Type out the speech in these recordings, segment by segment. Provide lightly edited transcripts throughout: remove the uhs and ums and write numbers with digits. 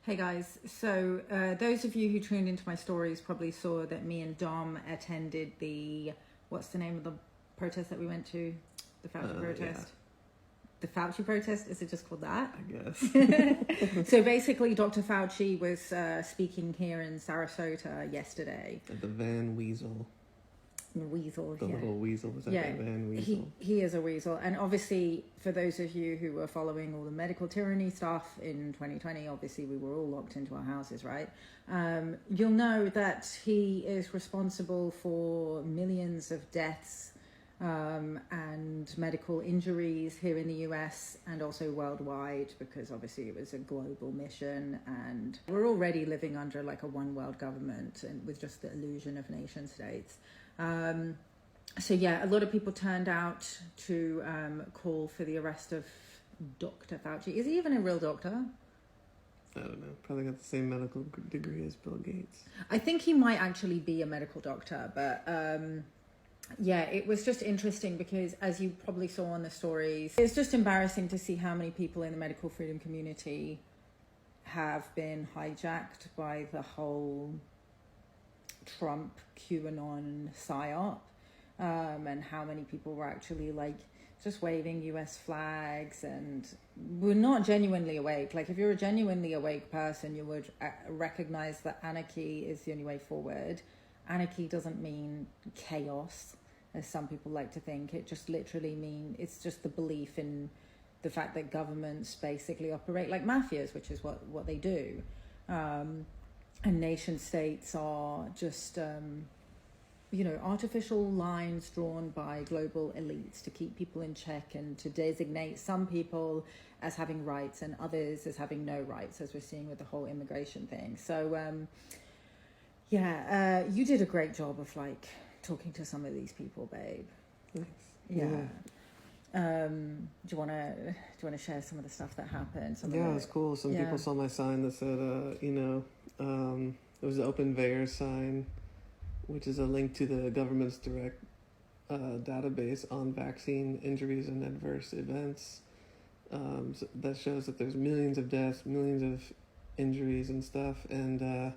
Hey guys, so those of you who tuned into my stories probably saw that me and Dom attended what's the name of the protest that we went to? The Fauci protest? Yeah. The Fauci protest? Is it just called that? I guess. So basically Dr. Fauci was speaking here in Sarasota yesterday. At the Van Weasel. Weasel, the little weasel was that Van Weasel. He is a weasel, and obviously for those of you who were following all the medical tyranny stuff in 2020, obviously we were all locked into our houses, right? You'll know that he is responsible for millions of deaths and medical injuries here in the US and also worldwide, because obviously it was a global mission, and we're already living under like a one world government and with just the illusion of nation states. So yeah, a lot of people turned out to call for the arrest of Dr. Fauci. Is he even a real doctor? I don't know. Probably got the same medical degree as Bill Gates. I think he might actually be a medical doctor, but yeah, it was just interesting because, as you probably saw on the stories, it's just embarrassing to see how many people in the medical freedom community have been hijacked by the whole Trump QAnon psyop, and how many people were actually like just waving US flags and were not genuinely awake. Like if you're a genuinely awake person, you would recognize that anarchy is the only way forward. Anarchy doesn't mean chaos, as some people like to think. It just literally it's just the belief in the fact that governments basically operate like mafias, which is what they do. And nation states are just, artificial lines drawn by global elites to keep people in check and to designate some people as having rights and others as having no rights, as we're seeing with the whole immigration thing. So, you did a great job of like talking to some of these people, babe. Thanks. Yeah. Do you want to share some of the stuff that happened? It was cool. Some people saw my sign that said, it was the Open VAERS sign, which is a link to the government's direct database on vaccine injuries and adverse events. So that shows that there's millions of deaths, millions of injuries and stuff, and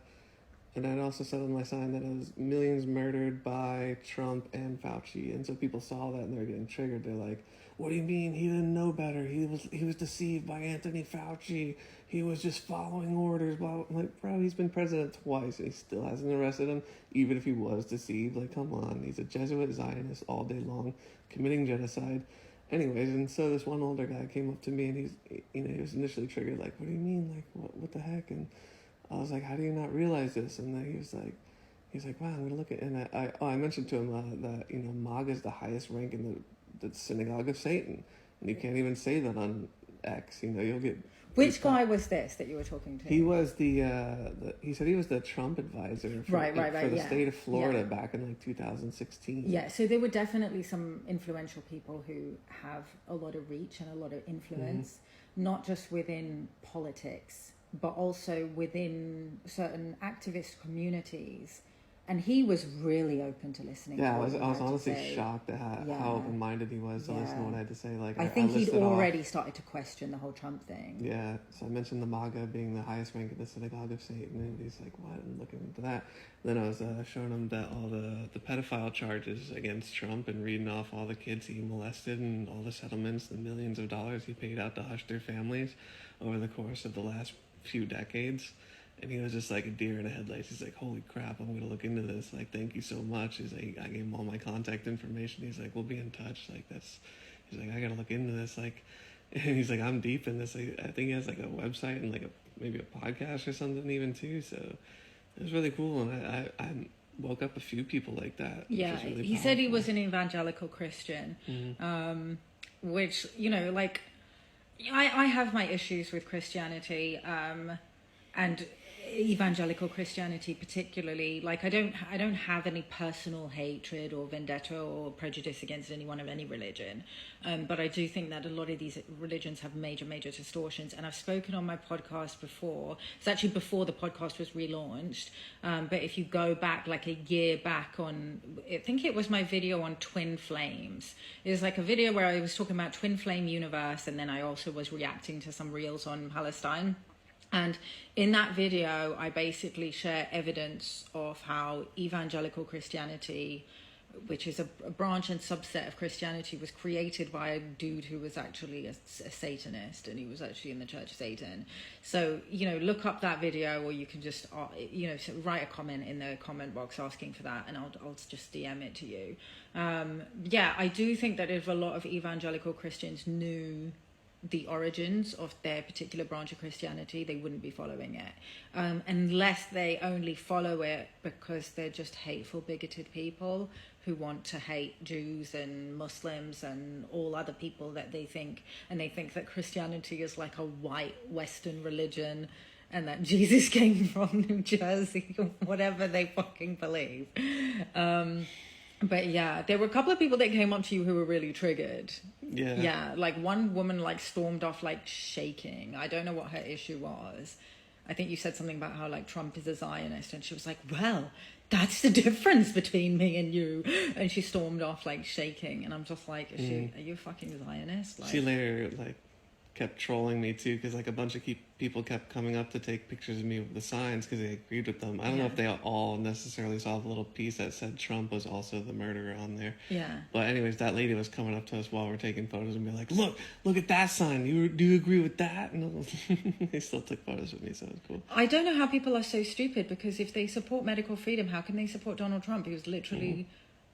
I'd also said on my sign that it was millions murdered by Trump and Fauci. And so people saw that and they were getting triggered. They're like, what do you mean? He didn't know better. He was deceived by Anthony Fauci. He was just following orders. Blah, blah. I'm like, bro, he's been president twice and he still hasn't arrested him, even if he was deceived. Like, come on. He's a Jesuit Zionist all day long, committing genocide. Anyways, and so this one older guy came up to me and he was initially triggered, like, what do you mean? Like, what the heck? And I was like, how do you not realize this? And then he's like, wow, I'm going to look at, and I mentioned to him that, MAGA is the highest rank in the synagogue of Satan. And you can't even say that on X, you'll get. Which guy was this that you were talking to? He was he said he was the Trump advisor for the state of Florida back in like 2016. Yeah, so there were definitely some influential people who have a lot of reach and a lot of influence, not just within politics, but also within certain activist communities. And he was really open to listening. Yeah, I was honestly shocked at how open-minded he was to listen to what I had to say. Like, I think he'd already started to question the whole Trump thing. Yeah, so I mentioned the MAGA being the highest rank in the synagogue of Satan, and he's like, what? I'm looking into that. Then I was showing him that all the pedophile charges against Trump and reading off all the kids he molested and all the settlements, the millions of dollars he paid out to hush their families over the course of the last few decades. And he was just like a deer in the headlights. He's like, holy crap, I'm going to look into this. Like, thank you so much. He's like, I gave him all my contact information. He's like, we'll be in touch. Like, he's like, I got to look into this. Like, and he's like, I'm deep in this. I think he has like a website and like maybe a podcast or something even too. So it was really cool. And I woke up a few people like that. Yeah. Really he said he was an evangelical Christian, which, like, I have my issues with Christianity, and evangelical Christianity particularly. Like, I don't have any personal hatred or vendetta or prejudice against anyone of any religion, but I do think that a lot of these religions have major distortions. And I've spoken on my podcast before. It's actually before the podcast was relaunched, but if you go back like a year back on, I think it was my video on twin flames. It was like a video where I was talking about twin flame universe, and then I also was reacting to some reels on Palestine. And in that video, I basically share evidence of how evangelical Christianity, which is a branch and subset of Christianity, was created by a dude who was actually a Satanist, and he was actually in the Church of Satan. So, look up that video, or you can just, write a comment in the comment box asking for that, and I'll just DM it to you. I do think that if a lot of evangelical Christians knew the origins of their particular branch of Christianity, they wouldn't be following it, unless they only follow it because they're just hateful, bigoted people who want to hate Jews and Muslims and all other people that they think that Christianity is like a white Western religion and that Jesus came from New Jersey or whatever they fucking believe. But yeah, there were a couple of people that came up to you who were really triggered. Yeah, like one woman like stormed off like shaking. I don't know what her issue was. I think you said something about how like Trump is a Zionist, and she was like, well, that's the difference between me and you. And she stormed off like shaking, and I'm just like, are you a fucking Zionist? Like, she later like kept trolling me too, because like a bunch of people kept coming up to take pictures of me with the signs because they agreed with them. I don't know if they all necessarily saw the little piece that said Trump was also the murderer on there. Yeah. But anyways, that lady was coming up to us while we're taking photos and be like, look at that sign. Do you agree with that? And they still took photos with me, so it was cool. I don't know how people are so stupid, because if they support medical freedom, how can they support Donald Trump, who's literally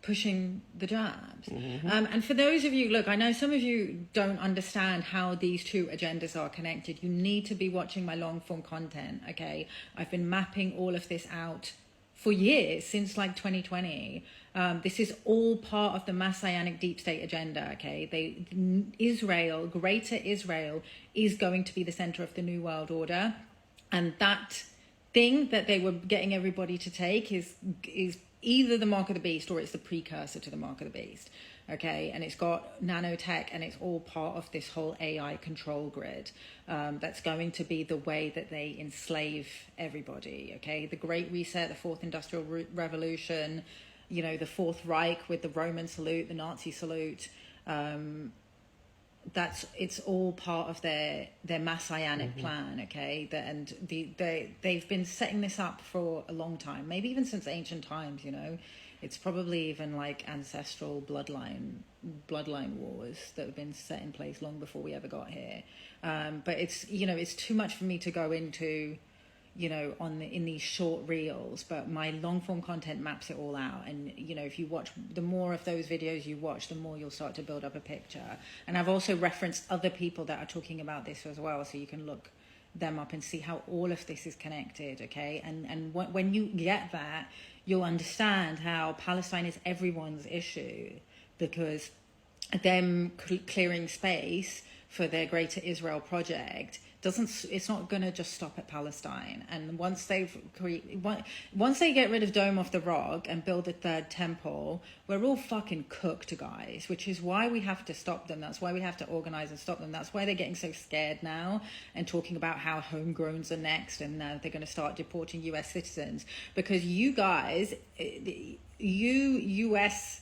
pushing the jabs? And for those of you, look, I know some of you don't understand how these two agendas are connected. You need to be watching my long form content, okay? I've been mapping all of this out for years, since like 2020. This is all part of the Messianic deep state agenda, okay? Greater Israel is going to be the center of the New World Order. And that thing that they were getting everybody to take is either the mark of the beast or it's the precursor to the mark of the beast, okay? And it's got nanotech, and it's all part of this whole AI control grid that's going to be the way that they enslave everybody, okay? The Great Reset, the Fourth Industrial Revolution, the Fourth Reich with the Roman salute, the Nazi salute, it's all part of their messianic plan, okay? They've been setting this up for a long time, maybe even since ancient times. It's probably even like ancestral bloodline wars that have been set in place long before we ever got here. But it's too much for me to go into in these short reels, but my long form content maps it all out. And if you watch, the more of those videos you watch, the more you'll start to build up a picture. And I've also referenced other people that are talking about this as well, so you can look them up and see how all of this is connected, okay? And when you get that, you'll understand how Palestine is everyone's issue, because them clearing space for their Greater Israel project it's not going to just stop at Palestine. And once they get rid of Dome of the Rock and build a third temple, we're all fucking cooked, guys, which is why we have to stop them. That's why we have to organize and stop them. That's why they're getting so scared now and talking about how homegrowns are next, and they're going to start deporting US citizens, because you guys, US,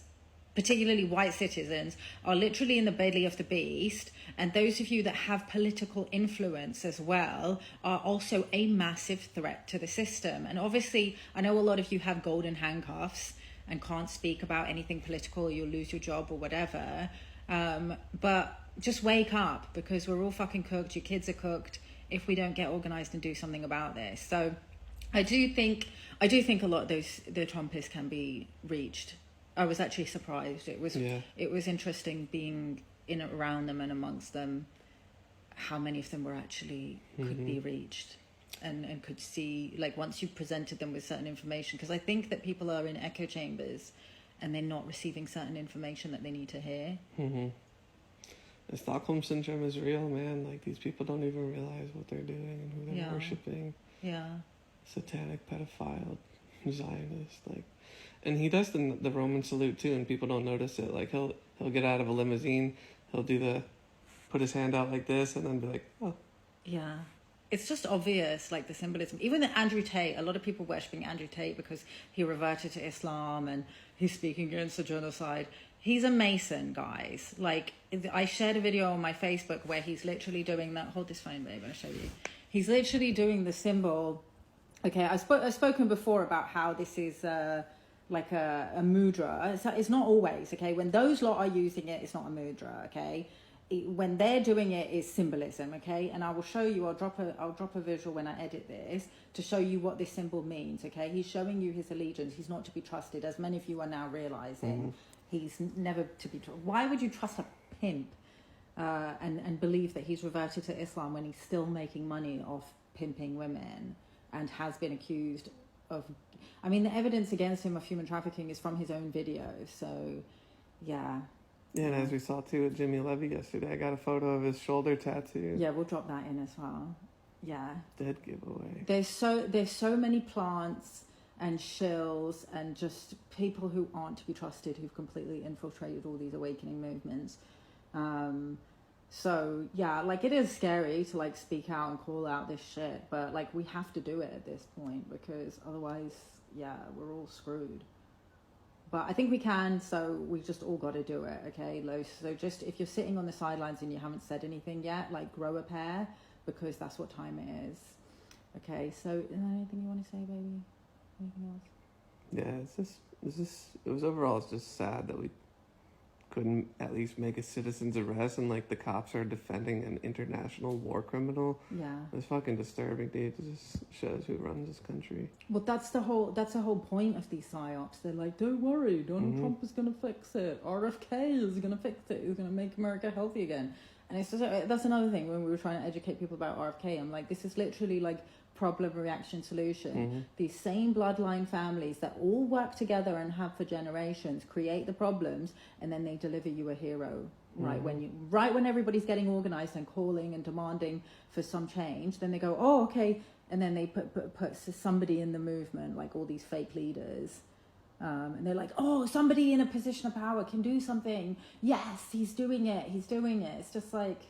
particularly white citizens, are literally in the belly of the beast. And those of you that have political influence as well are also a massive threat to the system. And obviously, I know a lot of you have golden handcuffs and can't speak about anything political, or you'll lose your job or whatever. But just wake up, because we're all fucking cooked. Your kids are cooked if we don't get organized and do something about this. So I do think a lot of the Trumpists can be reached. I was actually surprised. It was interesting being in around them and amongst them, how many of them were actually could be reached and could see, like, once you've presented them with certain information, because I think that people are in echo chambers and they're not receiving certain information that they need to hear. The Stockholm syndrome is real, man. Like, these people don't even realize what they're doing and who they're worshiping. Satanic, pedophile, Zionist, like. And he does the Roman salute too, and people don't notice it. Like, he'll get out of a limousine, he'll put his hand out like this, and then be like, oh. Yeah. It's just obvious, like the symbolism. Even Andrew Tate, a lot of people worshipping Andrew Tate because he reverted to Islam and he's speaking against the genocide. He's a Mason, guys. Like, I shared a video on my Facebook where he's literally doing that. Hold this phone, babe, I'll show you. He's literally doing the symbol. Okay, I've spoken before about how this is like a mudra. It's not always, okay? When those lot are using it, it's not a mudra, okay? When they're doing it, it's symbolism, okay? And I will show you, I'll drop a visual when I edit this to show you what this symbol means, okay? He's showing you his allegiance. He's not to be trusted, as many of you are now realizing. He's never to be trusted. Why would you trust a pimp and believe that he's reverted to Islam when he's still making money off pimping women and has been accused of... I mean, the evidence against him of human trafficking is from his own video, so yeah. Yeah, and as we saw too with Jimmy Levy yesterday, I got a photo of his shoulder tattoo. Yeah, we'll drop that in as well. Yeah. Dead giveaway. There's so many plants and shills and just people who aren't to be trusted, who've completely infiltrated all these awakening movements. So yeah, like it is scary to like speak out and call out this shit, but like we have to do it at this point because otherwise, yeah, we're all screwed. But I think we can, so we just all got to do it, okay? So just if you're sitting on the sidelines and you haven't said anything yet, like grow a pair, because that's what time it is. Okay, so is there anything you want to say, baby? Anything else? Yeah, it's just sad that we couldn't at least make a citizen's arrest and like the cops are defending an international war criminal. Yeah. It's fucking disturbing, dude. It just shows who runs this country. Well, that's the whole point of these psyops. They're like, don't worry, Donald Trump is going to fix it. RFK is going to fix it. He's going to make America healthy again. And it's just, that's another thing when we were trying to educate people about RFK. I'm like, this is literally like problem, reaction, solution. These same bloodline families that all work together and have for generations create the problems, and then they deliver you a hero right when everybody's getting organized and calling and demanding for some change. Then they go, oh, okay, and then they put somebody in the movement, like all these fake leaders. And they're like, oh, somebody in a position of power can do something. Yes, he's doing it. It's just like,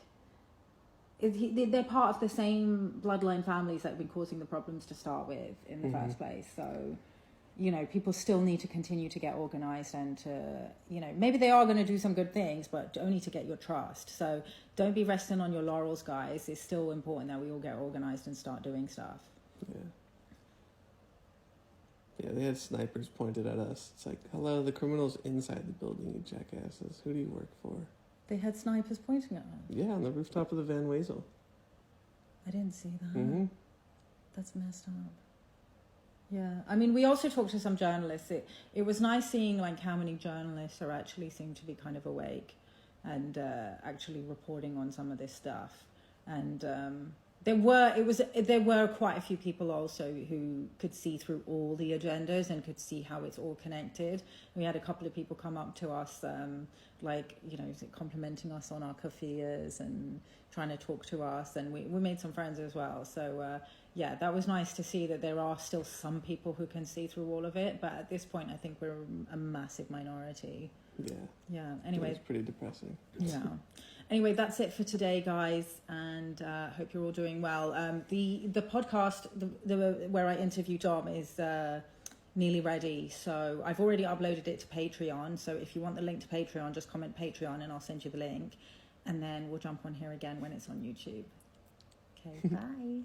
they're part of the same bloodline families that have been causing the problems to start with in the first place. So, you know, people still need to continue to get organized and to, you know, maybe they are going to do some good things, but only to get your trust. So don't be resting on your laurels, guys. It's still important that we all get organized and start doing stuff. Yeah, they had snipers pointed at us. It's like, hello, the criminal's inside the building, you jackasses. Who do you work for? They had snipers pointing at them? Yeah, on the rooftop of the Van Wezel. I didn't see that. That's messed up. Yeah, I mean, we also talked to some journalists. It was nice seeing like how many journalists are actually seem to be kind of awake and actually reporting on some of this stuff. And there were quite a few people also who could see through all the agendas and could see how it's all connected. We had a couple of people come up to us, like, you know, complimenting us on our kafiyas and trying to talk to us, and we made some friends as well. So yeah, that was nice to see that there are still some people who can see through all of it, but at this point I think we're a massive minority. Yeah, anyway, it's pretty depressing. Yeah. Anyway, that's it for today, guys, and hope you're all doing well. The podcast where I interview Dom is nearly ready, so I've already uploaded it to Patreon. So if you want the link to Patreon, just comment Patreon and I'll send you the link, and then we'll jump on here again when it's on YouTube. Okay, bye.